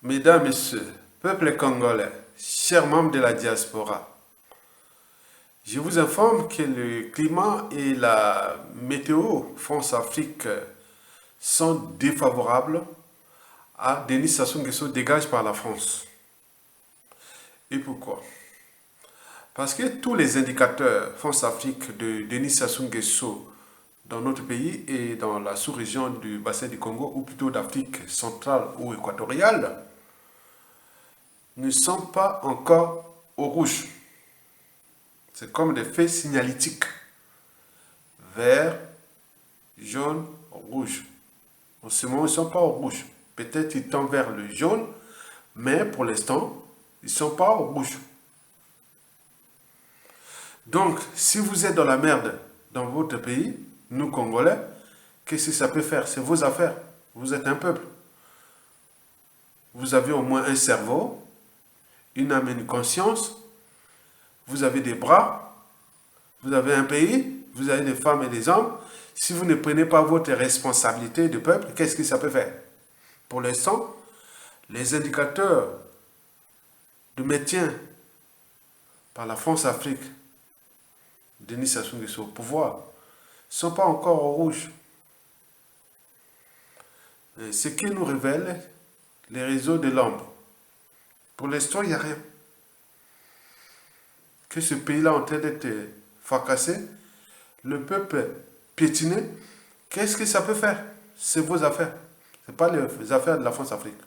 Mesdames, Messieurs, peuple congolais, chers membres de la diaspora, je vous informe que le climat et la météo France-Afrique sont défavorables à Denis Sassou Nguesso dégage par la France. Et pourquoi? Parce que tous les indicateurs France-Afrique de Denis Sassou Nguesso dans notre pays et dans la sous-région du bassin du Congo, ou plutôt d'Afrique centrale ou équatoriale, ne sont pas encore au rouge. C'est comme des faits signalétiques. Vert, jaune, rouge. En ce moment, ils ne sont pas au rouge. Peut-être ils tendent vers le jaune, mais pour l'instant, ils ne sont pas au rouge. Donc, si vous êtes dans la merde dans votre pays, nous Congolais, qu'est-ce que ça peut faire? C'est vos affaires. Vous êtes un peuple. Vous avez au moins un cerveau, une âme et une conscience. Vous avez des bras. Vous avez un pays. Vous avez des femmes et des hommes. Si vous ne prenez pas votre responsabilité de peuple, qu'est-ce que ça peut faire? Pour l'instant, les indicateurs de maintien par la France-Afrique, Denis Sassou Nguesso au pouvoir, ne sont pas encore au rouge. Ce qui nous révèle les réseaux de l'ombre. Pour l'instant, il n'y a rien. Que ce pays-là est en train d'être fracassé, le peuple piétiné, qu'est-ce que ça peut faire? C'est vos affaires. Ce n'est pas les affaires de la France-Afrique.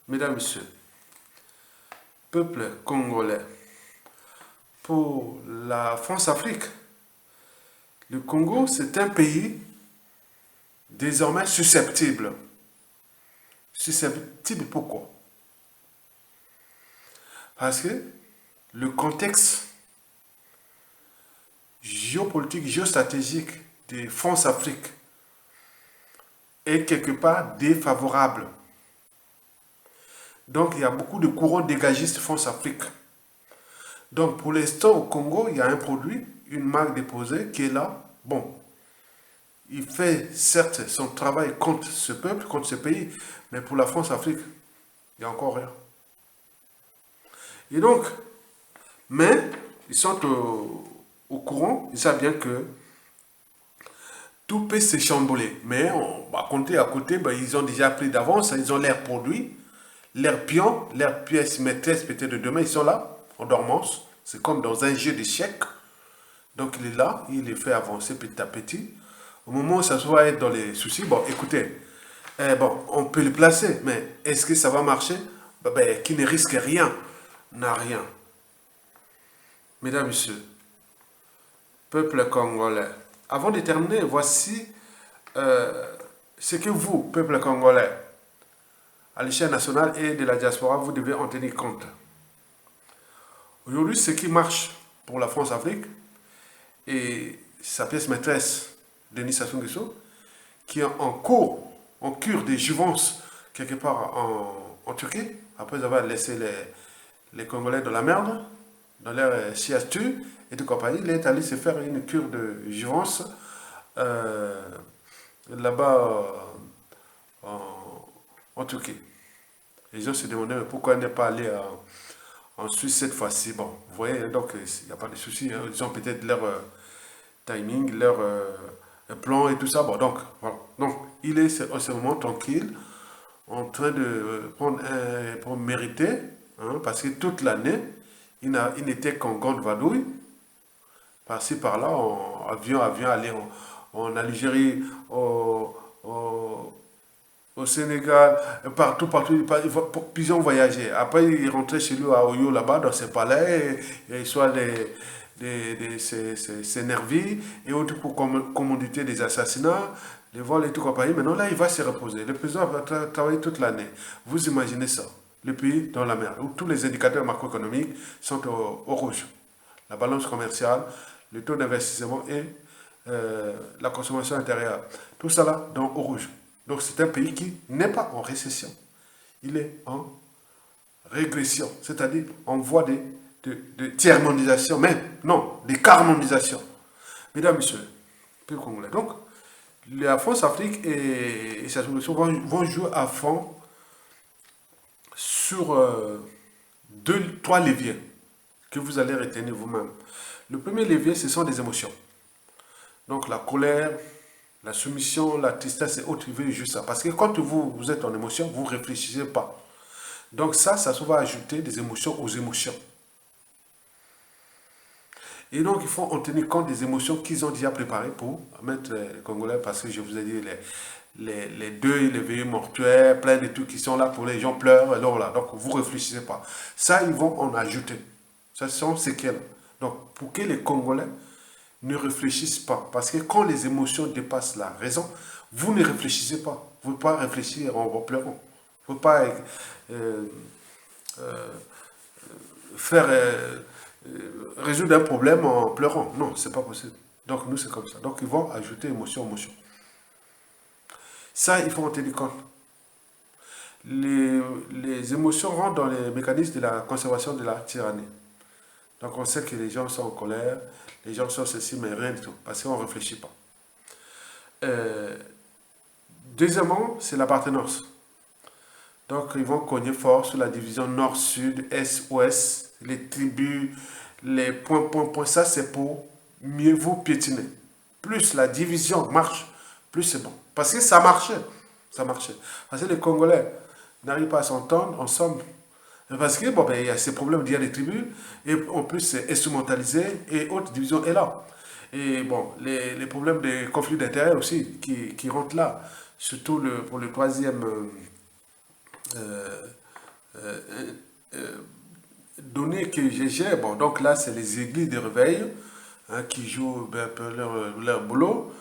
Mesdames, Messieurs, peuple congolais, pour la France-Afrique, le Congo, c'est un pays désormais susceptible. Susceptible pourquoi? Parce que le contexte géopolitique, géostratégique de France-Afrique est quelque part défavorable. Donc il y a beaucoup de courants dégagistes France-Afrique. Donc pour l'instant au Congo, il y a un produit, une marque déposée qui est là. Bon, il fait certes son travail contre ce peuple, contre ce pays, mais pour la France-Afrique, il n'y a encore rien. Et donc, mais ils sont au courant, ils savent bien que tout peut se chambouler. Mais on va compter à côté, ben, ils ont déjà pris d'avance, ils ont leurs produits, leurs pions, leurs pièces maîtresses peut-être de demain, ils sont là, en dormance. C'est comme dans un jeu d'échecs. Donc il est là, il les fait avancer petit à petit. Au moment où ça se voit être dans les soucis, bon, écoutez, bon, on peut le placer, mais est-ce que ça va marcher? Qui ne risque rien, n'a rien. Mesdames, Messieurs, peuple congolais, avant de terminer, voici ce que vous, peuple congolais, à l'échelle nationale et de la diaspora, vous devez en tenir compte. Aujourd'hui, ce qui marche pour la France-Afrique et sa pièce maîtresse, Denis Sassou Nguesso, qui est en cure de jouvence quelque part en Turquie, après avoir laissé les Congolais dans la merde, dans leur siège et de compagnie, il est allé se faire une cure de jouvence là-bas en Turquie. Les gens se demandaient pourquoi il n'est pas allé en Suisse cette fois-ci. Bon, vous voyez, donc il n'y a pas de souci. Hein. Ils ont peut-être leur timing, leur plan et tout ça. Bon, donc, voilà. Donc, il est en ce moment tranquille, en train de prendre pour mériter, hein, parce que toute l'année, il n'était qu'en grande vadouille, par-ci, par-là, en avion, aller en Algérie, au Sénégal, partout, puis ils ont voyagé. Après, il rentrait chez lui à Oyo, là-bas, dans ses palais, et il soit ses nervis, et autres pour commanditer des assassinats, les vols et tout compagnie. Maintenant, là, il va se reposer. Le président va travailler toute l'année. Vous imaginez ça, le pays dans la mer, où tous les indicateurs macroéconomiques sont au rouge. La balance commerciale, le taux d'investissement et la consommation intérieure. Tout ça là, au rouge. Donc c'est un pays qui n'est pas en récession. Il est en régression, c'est-à-dire en voie de tiers-mondisation, mais non, de quart-mondisation. Mesdames, Messieurs, peuple congolais. Donc, la France-Afrique et sa solution vont jouer à fond sur trois leviers que vous allez retenir vous-même. Le premier levier, ce sont des émotions. Donc la colère, la soumission, la tristesse et autres, juste ça. Parce que quand vous êtes en émotion, vous ne réfléchissez pas. Donc ça va ajouter des émotions aux émotions. Et donc, il faut en tenir compte des émotions qu'ils ont déjà préparées pour mettre les Congolais, parce que je vous ai dit, les deuils, les veillées mortuaires, plein de trucs qui sont là pour les gens pleurent, alors là, donc vous ne réfléchissez pas. Ça, ils vont en ajouter. Ça sont séquelles. Donc, pour que les Congolais ne réfléchissent pas, parce que quand les émotions dépassent la raison, vous ne réfléchissez pas. Vous ne pouvez pas réfléchir en pleurant. Vous ne pouvez pas euh, faire résoudre un problème en pleurant. Non, c'est pas possible. Donc nous, c'est comme ça. Donc ils vont ajouter émotion, émotion. Ça, il faut en tenir compte. Les émotions rentrent dans les mécanismes de la conservation de la tyrannie. Donc on sait que les gens sont en colère, les gens sont ceci, mais rien du tout, parce qu'on ne réfléchit pas. Euh, Deuxièmement, c'est l'appartenance. Donc ils vont cogner fort sur la division nord-sud, est-ouest, les tribus, les points. Ça, c'est pour mieux vous piétiner. Plus la division marche, plus c'est bon. Parce que ça marchait. Ça marchait. Parce que les Congolais n'arrivent pas à s'entendre ensemble. Parce que, bon, ben, il y a ces problèmes d'il y a des tribus, et en plus, c'est instrumentalisé, et autre division est là. Et bon, les problèmes de conflits d'intérêts aussi qui rentrent là. Surtout pour le troisième euh, euh, euh, données que j'ai, bon, donc là, c'est les églises de réveil hein, qui jouent ben, un peu leur boulot,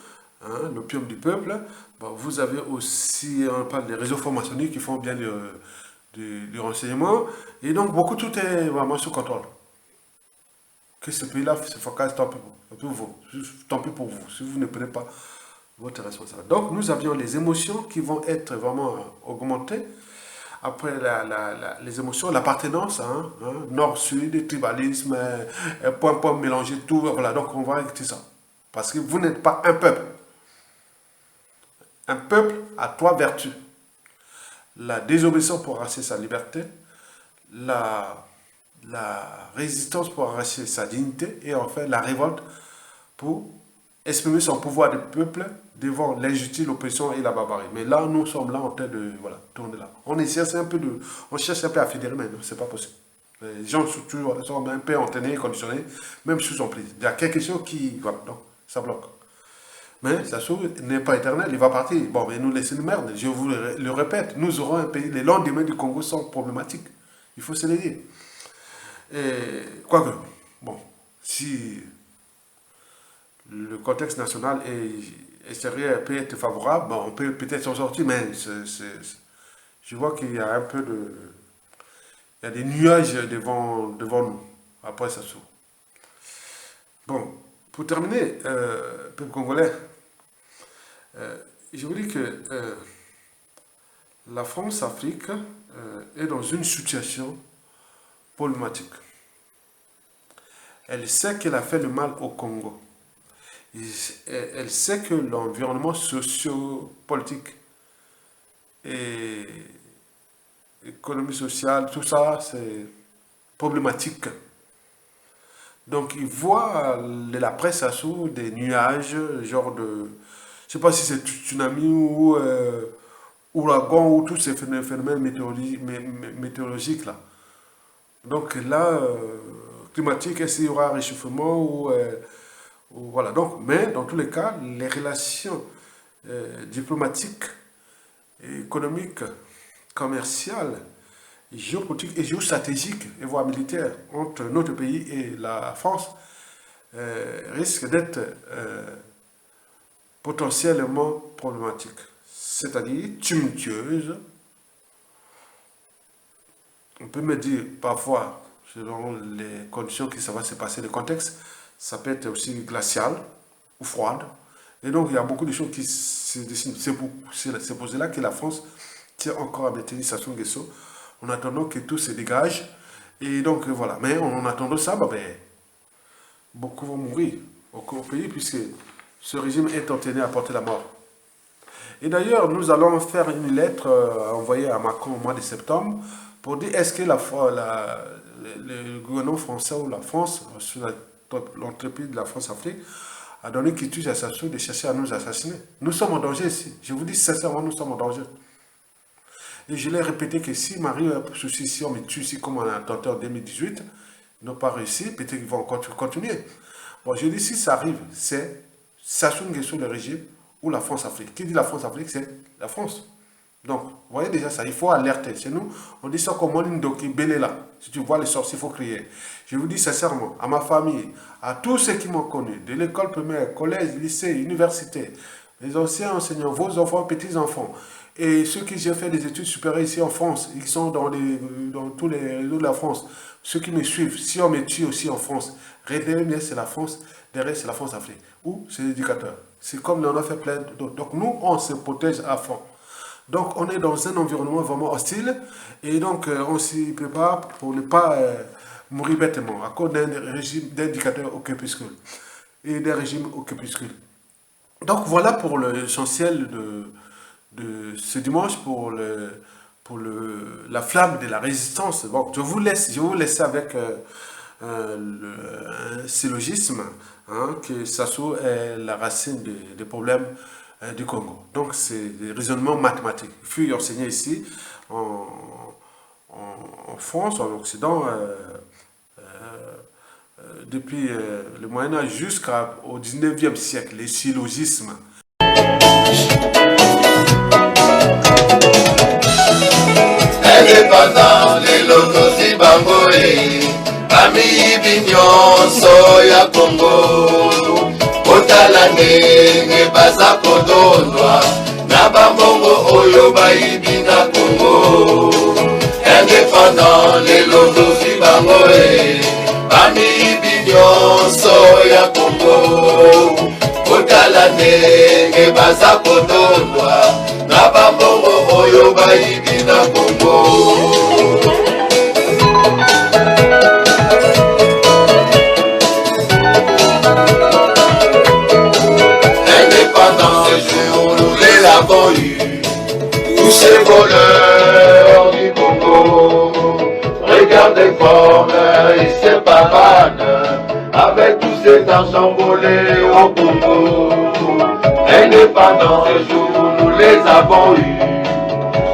hein, l'opium du peuple. Bon, vous avez aussi, on parle des réseaux formationniques qui font bien du renseignement. Et donc, beaucoup, tout est vraiment sous contrôle. Que ce pays-là se focalise, tant pis pour vous, si vous ne prenez pas votre responsabilité. Donc, nous avions les émotions qui vont être vraiment augmentées. Après les émotions, l'appartenance, nord-sud, tribalisme, point mélanger tout, voilà, donc on va éviter ça. Parce que vous n'êtes pas un peuple. Un peuple a trois vertus. La désobéissance pour arracher sa liberté, la, la résistance pour arracher sa dignité, et enfin la révolte pour exprimer son pouvoir de peuple devant l'injustice, l'oppression et la barbarie. Mais là, nous sommes là en train de voilà, tourner là. On cherche un peu à fédérer, mais c'est pas possible. Les gens sont toujours sont un peu entraînés, conditionnés, même sous emprise. Il y a quelque chose qui, voilà, donc ça bloque. Mais ça n'est pas éternel, il va partir. Bon, mais nous laissons une merde. Je vous le répète, nous aurons un pays. Les lendemains du Congo sont problématiques. Il faut se le dire. Et, quoique, bon, si le contexte national est sérieux, peut être favorable, bon, on peut peut-être s'en sortir, mais je vois qu'il y a un peu de... Il y a des nuages devant nous. Après, ça s'ouvre. Bon, pour terminer, peuple congolais, euh, je vous dis que la France-Afrique est dans une situation problématique. Elle sait qu'elle a fait le mal au Congo. Elle sait que l'environnement socio-politique et économie sociale, tout ça, c'est problématique. Donc, ils voient la presse à sous des nuages, genre de... Je ne sais pas si c'est tsunami ou ouragan ou tous ces phénomènes météorologiques là. Donc là, climatique, est-ce qu'il y aura réchauffement ou voilà. Donc, mais dans tous les cas, les relations diplomatiques, économiques, commerciales, géopolitiques et géostratégiques, et voire militaires, entre notre pays et la France, risquent d'être potentiellement problématiques. C'est-à-dire tumultueuses. On peut me dire parfois, selon les conditions que ça va se passer, le contexte, ça peut être aussi glacial ou froide. Et donc, il y a beaucoup de choses qui se dessinent. C'est pour cela que la France tient encore à maintenir Sassou Nguesso en attendant que tout se dégage. Et donc, voilà. Mais en attendant ça, bah, ben, beaucoup vont mourir au pays puisque ce régime est entraîné à porter la mort. Et d'ailleurs, nous allons faire une lettre envoyée à Macron au mois de septembre pour dire est-ce que le gouvernement français ou la France, sur l'entreprise de la France-Afrique, a donné quitus à Sassou de chercher à nous assassiner. Nous sommes en danger ici. Je vous dis sincèrement, nous sommes en danger. Et je l'ai répété que si Marie a un souci, si on me tue ici comme on a tenté en 2018, ils n'ont pas réussi, peut-être qu'ils vont continuer. Bon, je dis si ça arrive, c'est Sassou Nguesso le régime ou la France-Afrique. Qui dit la France-Afrique, c'est la France. Donc, vous voyez déjà ça, il faut alerter. Chez nous, on dit ça comme une doki là. Si tu vois les sorciers, il faut crier. Je vous dis sincèrement, à ma famille, à tous ceux qui m'ont connu, de l'école primaire, collège, lycée, université, les anciens enseignants, vos enfants, petits-enfants, et ceux qui ont fait des études supérieures ici en France, ils sont dans tous les réseaux de la France, ceux qui me suivent, si on me tue aussi en France, derrière c'est la France, derrière c'est la France-Afrique, ou c'est l'éducateur. C'est comme on a fait plein d'autres. Donc nous, on se protège à fond. Donc on est dans un environnement vraiment hostile, et donc on s'y prépare pour ne pas mourir bêtement, à cause d'un régime d'indicateurs au crépuscule, et d'un régime au crépuscule. Donc voilà pour l'essentiel de ce dimanche, pour la flamme de la résistance. Bon, je vous laisse avec un syllogisme, hein, que Sassou est la racine des problèmes du Congo. Donc c'est des raisonnements mathématiques. Il fut enseigné ici en France, en Occident, depuis le Moyen-Âge jusqu'au 19e siècle, les syllogismes. Indépendant, les locaux Zimbabwe, famille Bignon, Soya Congo, Otalane, Nebaza Kodonwa, Nabambongo, Oyo Baibina Congo. Indépendant, les locaux Zimbabwe, famille Bignon, Soya Congo, Otalane, Nebaza Kodonwa, Nabambongo, Oyo Baibina Congo. Indépendant, ce jour nous les avons eu, tous ces voleurs du Congo. Regardez comme ils se pavanent avec tout cet argent volé au Congo. Indépendant, ce jour nous les avons eu,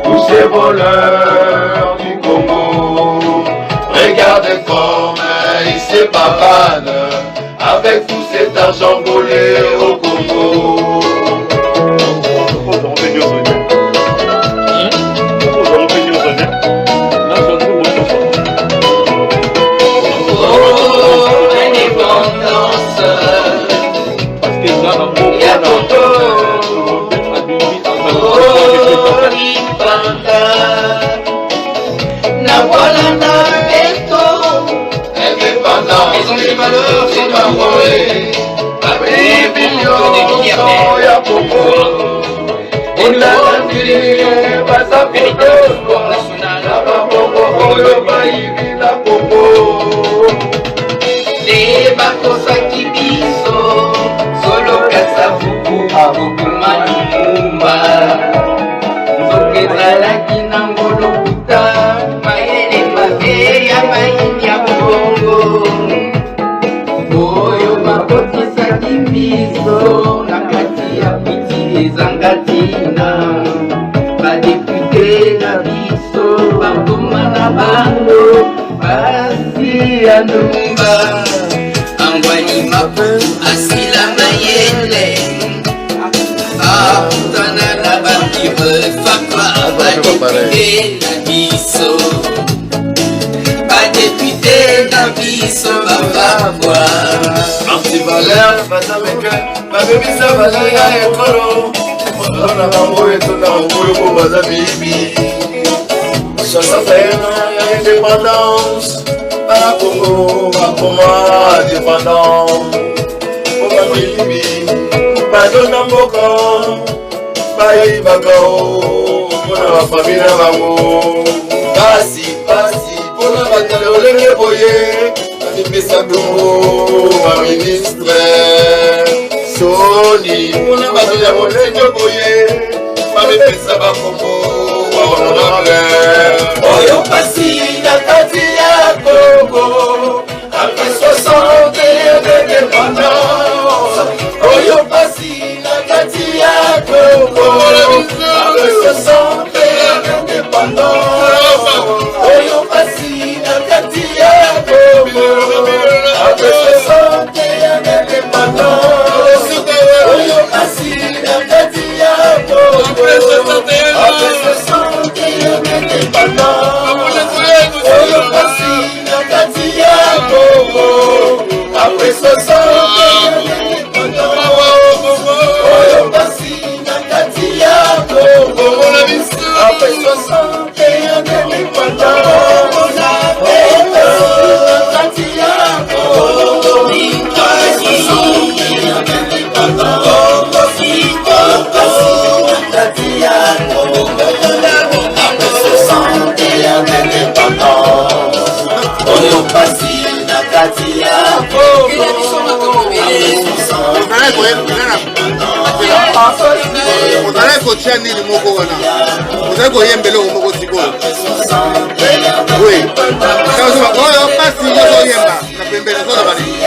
tous ces voleurs du Congo. Regardez comme ils se pavanent avec tout cet argent volé au Congo. Ils ont des valeurs, sont enrôlés. Avec des milliardaires. Et nous avons un véritable sport national. Les Bakosaki Biso, Solo Katsavuku, Abukuma Lumumba. Zokezala Kinangolo Kuta, Maele Mabeya, Maïnia Bongo. Oyo Bakosaki Biso, Nakati ya Piti Ezangatina. Badepute na Biso, Bakoma na Bango, Basi ya Numba. Angwani Mapu, Asila Mayele. Aputana na Bakire, Fakwa, Badepute na Biso. Badepute na Biso, Bafakwa. Marti Valère, Batameka, Babemisa Valère et Koro. On a Bango et tout dans le groupe Bazabibi. Ça s'appelle l'indépendance. Para Congo, Bakoma, indépendance. Bazabibi, Badona Mboka, Bayi Bakao, pour la famille Bango. Basi, pour la bataille, on les boyés. Pesa Congo, ma ministre Soni, on a battu la monnaie de Boye, bapesa bakombo honorable oyo pasi na kati ya Congo après 60 ans d'indépendance oyo pasi na kati ya Congo après 60 ans d'indépendance oyo pasi na kati ya Congo après 60 ans d'indépendance oyo pasi na kati ya Congo après 60 ans d'indépendance oyo pasi na kati ya Congo après 60 ans d'indépendance oyo pasi na kati ya Congo après 60 ans d'indépendance oyo pasi na kati ya Ozala kotia nini moko wana ozali koyembela oyo moko sikoyo oui oyo pasi ozoyemba na pembeni ozoloba nini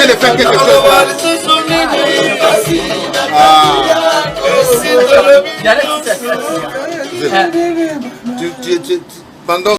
de faire quelque chose pendant